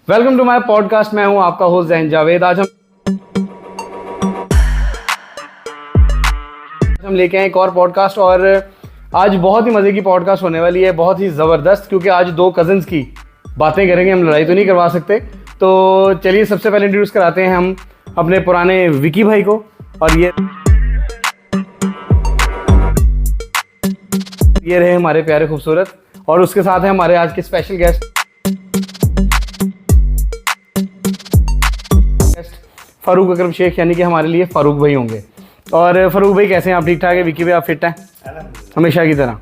Welcome to my podcast. मैं हूं आपका होस्ट जैन जावेद। आज हम लेके आए एक और पॉडकास्ट और आज बहुत ही मजे की पॉडकास्ट होने वाली है, बहुत ही ज़बरदस्त, क्योंकि आज दो कजन्स की बातें करेंगे। हम लड़ाई तो नहीं करवा सकते, तो चलिए सबसे पहले इंट्रोड्यूस कराते हैं हम अपने पुराने विकी भाई को। और ये रहे हमारे प्यारे खूबसूरत, और उसके साथ है हमारे आज के स्पेशल गेस्ट फारूक अकरम शेख, यानी कि हमारे लिए फारूक भाई होंगे। और फारूक भाई कैसे हैं आप? ठीक ठाक है? विकी भाई आप फिट हैं हमेशा की तरह?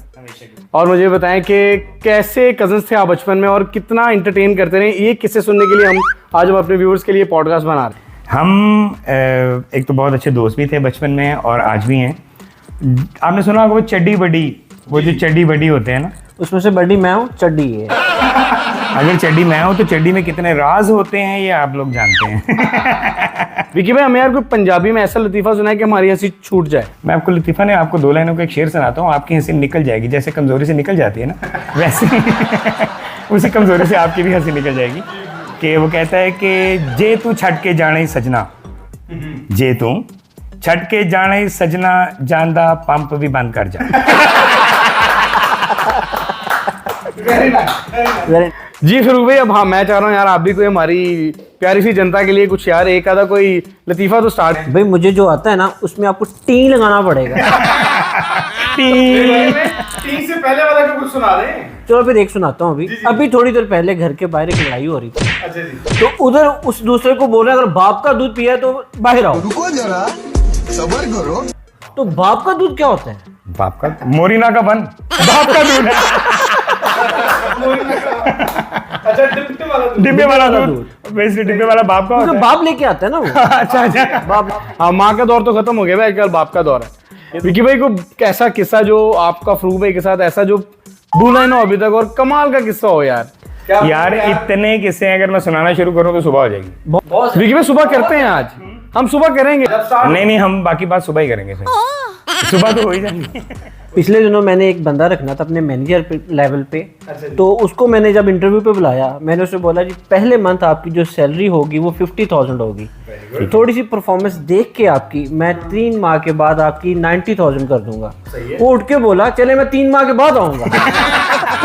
और मुझे बताएं कि कैसे कजन्स थे आप बचपन में और कितना एंटरटेन करते रहे। ये किस्से सुनने के लिए हम अपने व्यूअर्स के लिए पॉडकास्ट बना रहे हैं। हम एक तो बहुत अच्छे दोस्त भी थे बचपन में और आज भी हैं। आपने सुना होगा वो चड्डी बड्डी, वो जो चड्डी बड्डी होते हैं ना, उसमें से बड्डी मैं हूँ, चड्डी है। अगर चड्डी मैं हूँ तो चड्डी में कितने राज होते हैं ये आप लोग जानते हैं। विकी भाई हमें यार कोई पंजाबी में ऐसा लतीफ़ा सुना है कि हमारी हंसी छूट जाए। मैं आपको लतीफ़ा ने आपको 2 लाइनों का एक शेर सुनाता हूँ, आपकी हंसी निकल जाएगी। जैसे कमज़ोरी से निकल जाती है ना, वैसे उसी कमज़ोरी से आपकी भी हंसी निकल जाएगी। कि वो कहता है कि जे तू छट के जाने सजना, जे तू छट के जाने सजना, जानदा पंप भी बंद कर जा। जी फारूक भाई, अब हाँ मैं चाह रहा हूँ यार आप भी कोई हमारी प्यारी सी जनता के लिए कुछ यार एक आधा कोई लतीफ़ा तो स्टार्ट। भाई मुझे जो आता है ना उसमें आपको टी लगाना पड़ेगा। टी से पहले वाला का कुछ सुना रहे हैं। चलो फिर एक सुनाता हूँ। अभी थोड़ी देर पहले घर के बाहर एक लड़ाई हो रही थी। अच्छा जी। तो उधर उस दूसरे को बोल रहे अगर बाप का दूध पिया तो बाहर आओ। रुको जरा, सबर करो। तो बाप का दूध क्या होता है? बाप का मोरिना का बन, बाप का दूध है। अच्छा डिब्बे वाला दूध। डिब्बे वाला दूध, वैसे डिब्बे वाला बाप का होता है। बाप लेके आता है ना वो। अच्छा अच्छा। बाप। हाँ माँ का दौर तो खत्म हो गया भाई, आजकल बाप का दौर है। विकी भाई को कैसा किस्सा जो आपका फारूक भाई के साथ ऐसा जो भूला ही ना हो अभी तक और कमाल का किस्सा हो यार? यार इतने किस्से हैं, अगर मैं सुनाना शुरू करूं तो सुबह हो जाएगी। विकी भाई सुबह करते हैं, आज हम सुबह करेंगे। नहीं हम बाकी बात सुबह ही करेंगे सर। सुबह तो हो ही जाएगी। पिछले दिनों मैंने एक बंदा रखना था अपने मैनेजर लेवल पे। तो उसको मैंने जब इंटरव्यू पे बुलाया, मैंने उससे बोला जी पहले मंथ आपकी जो सैलरी होगी वो 50,000 होगी। थोड़ी सी परफॉर्मेंस देख के आपकी मैं 3 माह के बाद आपकी 90,000 कर दूंगा। वो उठ के बोला चले मैं 3 माह के बाद आऊंगा।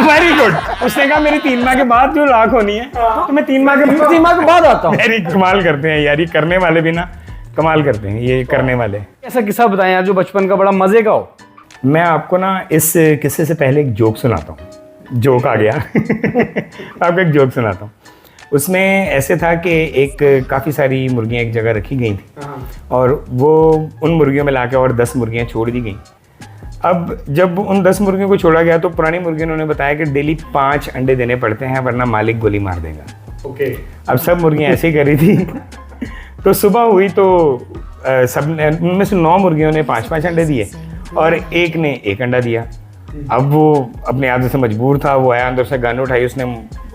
Very good. उसने कहा मेरी 3 माह के बाद जो लाख होनी है तो मैं 3 माह के बाद आता हूँ। वेरी कमाल करते हैं यार, ये करने वाले भी ना कमाल करते हैं ये करने वाले। ऐसा किस्सा बताएं यार जो बचपन का बड़ा मजे का हो। मैं आपको ना इस किस्से से पहले एक जोक सुनाता हूँ। जोक आ गया। आपको एक जोक सुनाता हूँ। उसमें ऐसे था कि एक काफ़ी सारी मुर्गियाँ एक जगह रखी गई थी और वो उन मुर्गियों में लाके और 10 मुर्गियाँ छोड़ दी गई। अब जब उन 10 मुर्गियों को छोड़ा गया तो पुरानी मुर्गियों ने बताया कि डेली 5 अंडे देने पड़ते हैं वरना मालिक गोली मार देगा। ओके। अब सब मुर्गियाँ ऐसे ही कर रही थी। तो सुबह हुई तो सब उनमें से 9 मुर्गियों ने 5-5 अंडे दिए और एक ने 1 अंडा दिया। अब वो अपने आदत से मजबूर था, वो आया अंदर से गन उठाई, उसने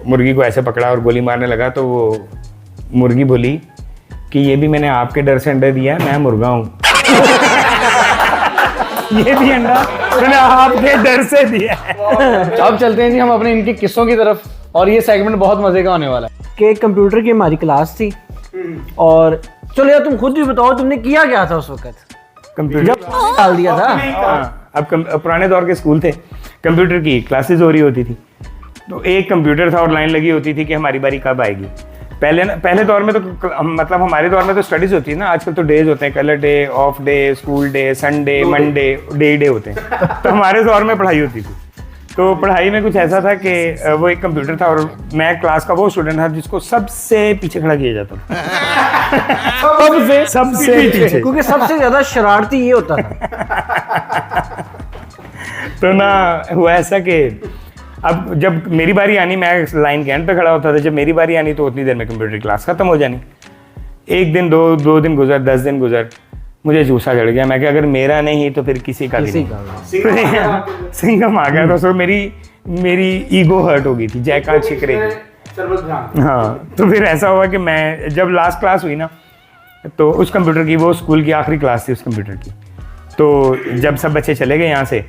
मुर्गी को ऐसे पकड़ा और गोली मारने लगा। तो वो मुर्गी बोली कि ये भी मैंने आपके डर से अंडा दिया है, मैं मुर्गा हूँ। ये भी अंडा मैंने आपके डर से दिया है। अब चलते हैं जी हम अपने इनके किस्सों की तरफ, और ये सेगमेंट बहुत मजे का होने वाला है। कि कंप्यूटर की हमारी क्लास थी और चलो यार तुम खुद भी बताओ तुमने किया क्या था उस वक्त कंप्यूटर जब डाल दिया था। अब पुराने दौर के स्कूल थे, कंप्यूटर की क्लासेस हो रही होती थी। तो एक कंप्यूटर था और लाइन लगी होती थी कि हमारी बारी कब आएगी। पहले दौर में तो मतलब हमारे दौर में तो स्टडीज होती है ना, आजकल तो डेज होते हैं, colour day, of day, school day, Sunday, Monday, day होते हैं। तो हमारे दौर में पढ़ाई होती थी। तो पढ़ाई में कुछ ऐसा था कि वो एक कंप्यूटर था और मैं क्लास का वो स्टूडेंट था जिसको सबसे पीछे खड़ा किया जाता था। सबसे पीछे, क्योंकि सबसे ज्यादा शरारती ये होता था। तो ना हुआ ऐसा कि अब जब मेरी बारी आनी, मैं लाइन के एंड पे खड़ा होता था, जब मेरी बारी आनी तो उतनी देर में कंप्यूटर क्लास खत्म हो जानी। एक दिन दो दिन गुजर, 10 दिन गुजर, मुझे जूसा चढ़ गया। मैं कि अगर मेरा नहीं तो फिर किसी का भी नहीं। सिंघम आ गया। तो सो मेरी ईगो हर्ट हो गई थी, जयकार छिक रही थी। हाँ, तो फिर ऐसा हुआ कि मैं जब लास्ट क्लास हुई ना तो उस कंप्यूटर की, वो स्कूल की आखिरी क्लास थी उस कंप्यूटर की। तो जब सब बच्चे चले गए यहाँ से,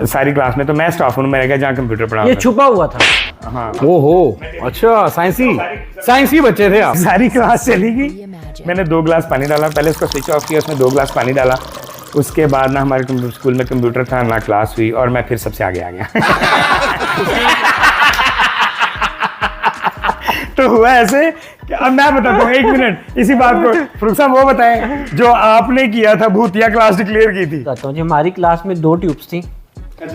सारी क्लास में, तो मैं स्टाफ रूम में रह गया जहाँ कंप्यूटर पढ़ा ये होता छुपा हुआ था। था। हाँ, ओहो, अच्छा साइंसी बच्चे थे आप। सारी क्लास चली गई, मैंने 2 गिलास पानी डाला, पहले उसको स्विच ऑफ किया, उसमें 2 गिलास पानी डाला, उसके बाद ना हमारे स्कूल में कंप्यूटर था ना क्लास हुई, और मैं फिर सबसे आगे आ गया। तो हुआ ऐसे कि अब मैं बताता हूँ, 1 मिनट इसी बात को। फरूख साहब वो बताएं जो आपने किया था, भूतिया क्लास डिक्लेयर की थी। बताता हूँ जी, हमारी क्लास में 2 ट्यूब्स थी।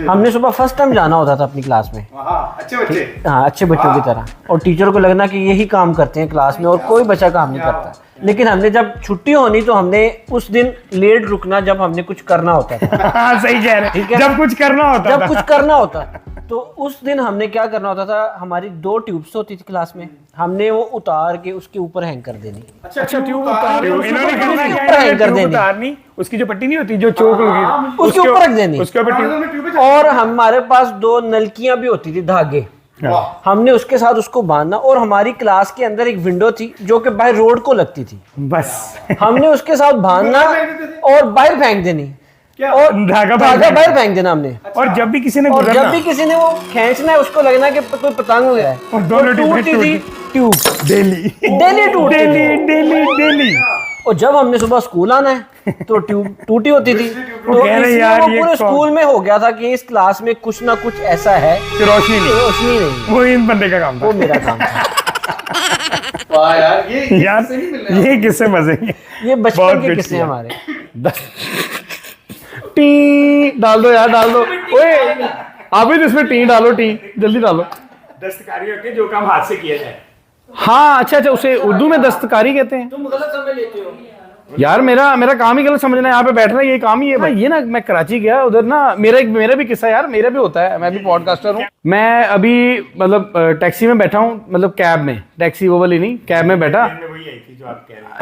हमने सुबह फर्स्ट टाइम जाना होता था अपनी क्लास में। अच्छे बच्चे। हाँ, अच्छे बच्चों की तरह, और टीचर को लगना कि यही काम करते हैं क्लास में और कोई बच्चा काम नहीं करता। लेकिन हमने जब छुट्टी होनी तो हमने उस दिन लेट रुकना जब हमने कुछ करना होता था। हाँ सही कह रहे ठीक हैं, है। जब कुछ करना होता जब था। कुछ करना होता तो उस दिन हमने क्या करना होता था, हमारी 2 ट्यूब्स होती थी क्लास में, हमने वो उतार के उसके ऊपर हैंग कर देनी। अच्छा, ट्यूब उतार इन्होंने करना क्या ऊपर है, हैंग कर ट्यूब देनी। उतारनी, उसकी जो पट्टी नहीं होती जो चोक होगी, उसके ऊपर रख देनी। उसके ऊपर ट्यूब। और हमारे पास 2 नलकियां भी होती थी, धागे, हमने उसके साथ उसको बांधना। और हमारी क्लास के अंदर एक विंडो थी जो कि बाहर रोड को लगती थी, बस हमने उसके साथ बांधना और बाहर फेंक देनी, और धागा बाहर फेंक देना हमने। और जब भी किसी ने और जब गुजरना, भी किसी ने वो खींचना है, उसको लगना कि कोई पतंग हो गया है, और दोनों टूटती थी ट्यूब, डेली डेली टूटती थी। Daily daily daily. और जब हमने सुबह स्कूल आना है तो ट्यूब टूटी होती थी। तो कह रहे इसलिए यार वो ये पूरे कौन- स्कूल में हो गया था कि इस क्लास में कुछ ना कुछ ऐसा है कि रोशनी कि नहीं, रोशनी नहीं। वो इन बंदे का काम था। वो मेरा काम था। वाह यार, ये यार ये किससे मजे हैं? ये बचपन बहुत के कुछ किस्से किया। हमारे। टी डाल दो यार, डाल दो। ओए आप भी तो इसमें टी डालो, टी जल्दी डालो। दस्तकारी होती जो काम हाथ से किया जाए। हाँ, अच्छा, उसे उर्दू में दस्तकारी कहते हैं। तुम गलत समझ लेते हो यार मेरा काम ही गलत समझना है, यहाँ पे बैठना ये काम ही है भाई। ये ना मैं कराची गया, उधर ना मेरा भी किस्सा यार, मेरा भी होता है, मैं भी पॉडकास्टर हूँ। मैं अभी मतलब टैक्सी में बैठा हूँ, मतलब कैब में, टैक्सी वो वाली नहीं, कैब में बैठा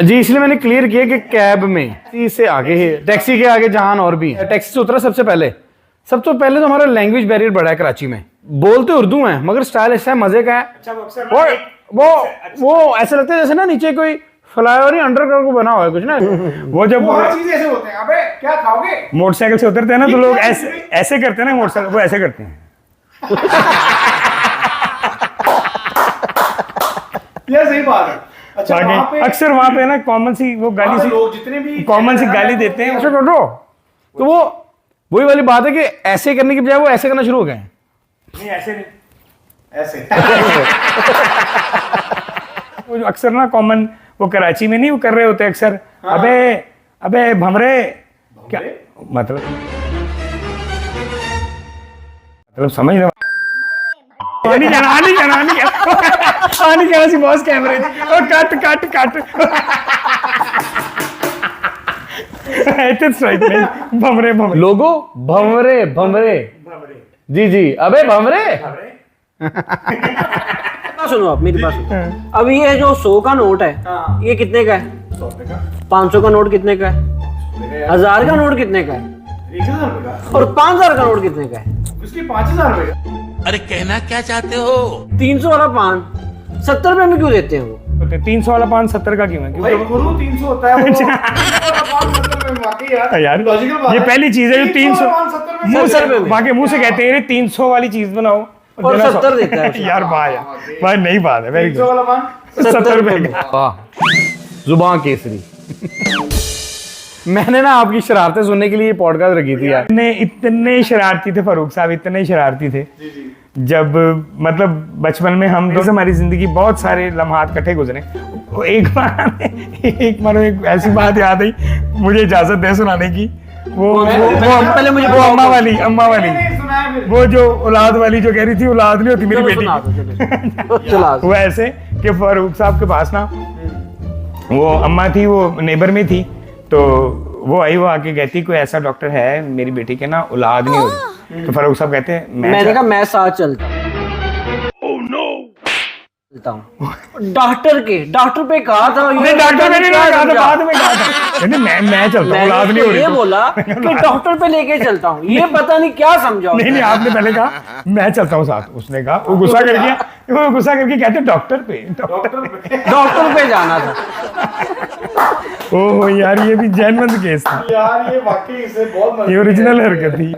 जी, इसलिए मैंने क्लियर किया कि कैब में इससे आगे है, टैक्सी के आगे जहान और भी है। टैक्सी से उतरा सबसे पहले तो हमारा लैंग्वेज बैरियर बड़ा है कराची में, बोलते उर्दू हैं मगर स्टाइल ऐसा है, मजे का है। वो ऐसा लगता है जैसे ना नीचे कोई फ्लाईओवर ही अंडरग्राउंड को बना हुआ है कुछ ना। वो जब चीजें ऐसे होते हैं, अबे क्या खाओगे? मोटरसाइकिल से उतरते हैं ना तो लोग ऐसे करते हैं ना, मोटरसाइकिल वो ऐसे करते हैं। ये सही बात है। अच्छा, वहाँ पे अक्सर वहाँ पे ना कॉमन सी वो गाली सी, लोग जितने भी कॉमन सी गाली देते हैं। ऐसे कर दो, तो वो वही वाली बात है कि ऐसे करने की बजाय वो ऐसे करना शुरू हो गए हैं। नहीं ऐसे नहीं, ऐसे वो जो अक्सर ना कॉमन वो कराची में नहीं वो कर रहे होते अक्सर। हाँ। अबे भमरे क्या मतलब समझ रहे हो? आनी जाना सी बॉस कैमरे कट स्ट्राइक नहीं, भमरे लोगो भमरे जी, अबे भमरे। सुनो, आप मेरी बात सुनो। अब ये जो 100 का नोट है, ये कितने का है? 500 का नोट कितने का है? 1000 का नोट कितने का है? 1000 और 5000 का नोट कितने का है? उसकी 5000 रुपए का। अरे कहना क्या चाहते हो? 300 वाला पान 70 रुपए में क्यों देते हैं वो? 300 वाला 570 का क्यों है? भाई गुरु 300 होता है वो। यार ये पहली चीज है जो 300 मुंह से बाकी मुंह से कहते हैं 300 वाली चीज बनाओ और 70 देता है। यार भाई नई बात है, वेरी 300 वाला पान 70 रुपए में। वाह, जुबान केसरी। मैंने ना आपकी शरारतें सुनने के लिए ये पॉडकास्ट रखी थी यार। इतने शरारती थे फारूक साहब, इतने शरारती थे। जब मतलब बचपन में हम दोस्त, हमारी जिंदगी बहुत सारे लम्हात इकट्ठे गुजरे। वो एक बार एक ऐसी बात याद आई, मुझे इजाजत दे सुनाने की। वो पहले मुझे वो अम्मा वाली वो जो औलाद वाली जो कह रही थी औलाद नहीं होती मेरी बेटी सुना दो, चलो। वो ऐसे कि फारूक साहब के पास ना वो अम्मा थी, वो नेबर में थी, तो वो आई, वो आके कहती कोई ऐसा डॉक्टर है मेरी बेटी के ना औलाद नहीं हो रही। तो फारूक साहब कहते हैं मैंने कहा मैं साथ चलता हूँ। डॉक्टर पे कहा था, नहीं डॉक्टर मैंने नहीं कहा था, बाद में कहा था। नहीं मैं चलता हूँ, औलाद नहीं हो रही। ये बोला कि डॉक्टर पे लेके चलता हूँ, ये पता नहीं क्या समझा। नहीं आपने पहले कहा मैं चलता हूँ साथ। उसने कहा, वो गुस्सा कर गया, वो गुस्सा करके कहते डॉक्टर पे जाना था। ओह यार ये भी जेन्युइन केस था यार, ये वाकई इससे बहुत ये ओरिजिनल हरकत थी।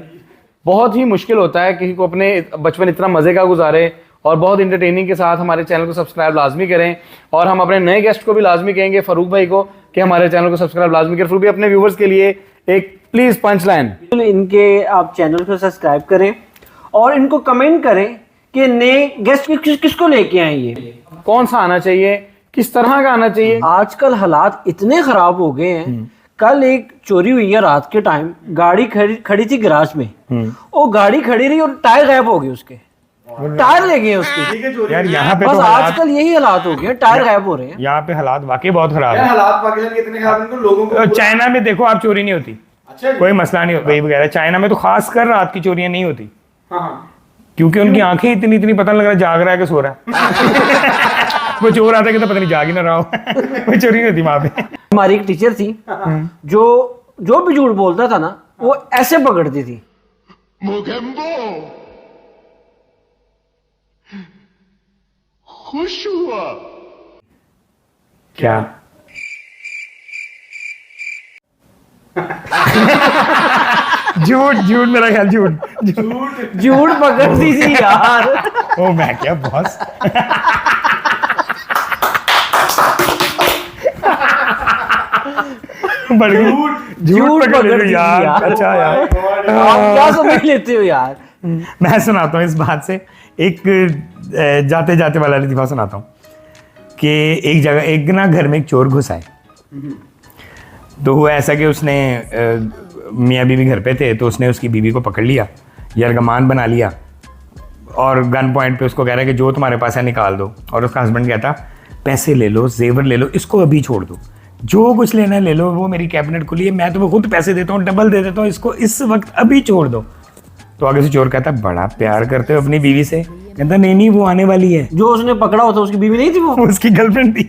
बहुत ही मुश्किल होता है किसी को अपने बचपन इतना मज़े का गुजारे और बहुत इंटरटेनिंग के साथ हमारे चैनल को सब्सक्राइब लाजमी करें। और हम अपने नए गेस्ट को भी लाजमी कहेंगे, फ़ारूक भाई को, कि हमारे चैनल को सब्सक्राइब लाजमी करें। फ़ारूक भाई अपने व्यूवर्स के लिए एक प्लीज़ पंच लाइन। इनके आप चैनल को सब्सक्राइब करें और इनको कमेंट करें कि नए गेस्ट किसको लेके आए, ये कौन सा आना चाहिए, किस तरह का आना चाहिए। आजकल हालात इतने खराब हो गए हैं। कल एक चोरी हुई है रात के टाइम, गाड़ी खड़ी थी गैराज में, वो गाड़ी खड़ी रही और टायर गायब हो गए, उसके टायर ले गए उसके। यार यहाँ पे बस तो हालात, आजकल यही हालात हो गए, टायर गायब हो रहे हैं। यहाँ पे हालात वाकई बहुत खराब है। हालात पाकिस्तान के इतने खराब हैं, लोगों को चाइना में देखो आप, चोरी नहीं होती, कोई मसला नहीं होता वगैरह। चाइना में तो खास कर रात की चोरियां नहीं होती, क्योंकि उनकी आंखें इतनी इतनी, पता लग रहा है जाग रहा है कि सो रहा है। वो चोर आता है कि तो पता नहीं जाग ही ना रहा हो। कोई चोरी नहीं होती वहां पे। हमारी एक टीचर थी जो भी झूठ बोलता था ना, वो ऐसे पकड़ती थी। खुश हुआ क्या? झूठ झूठ, मेरा ख्याल झूठ पकड़ती थी यार। ओ मैं क्या बॉस। झूठ पकड़ लेते हो यार। अच्छा यार, आप क्या समझ लेते हो यार। मैं सुनाता हूँ इस बात से एक जाते जाते वाला लतीफ़ा सुनाता हूँ कि एक जगह एक ना घर में एक चोर घुस आए। तो हुआ ऐसा कि उसने मियाँ बीवी घर पे थे, तो उसने उसकी बीवी को पकड़ लिया, यरगमान बना लिया और गन पॉइंट पे उसको कह रहा है कि जो तुम्हारे पास है निकाल दो। और उसका हस्बैंड कहता पैसे ले लो, जेवर ले लो, इसको अभी छोड़ दो, जो कुछ लेना है ले लो, वो मेरी कैबिनेट खुली है, मैं तुम्हें खुद पैसे देता हूँ, डबल दे देता हूँ, इसको इस वक्त अभी छोड़ दो। तो आगे से चोर कहता बड़ा प्यार करते हो अपनी बीवी से। कहता नहीं वो आने वाली है। जो उसने पकड़ा होता उसकी बीवी नहीं थी, वो उसकी गर्लफ्रेंड थी।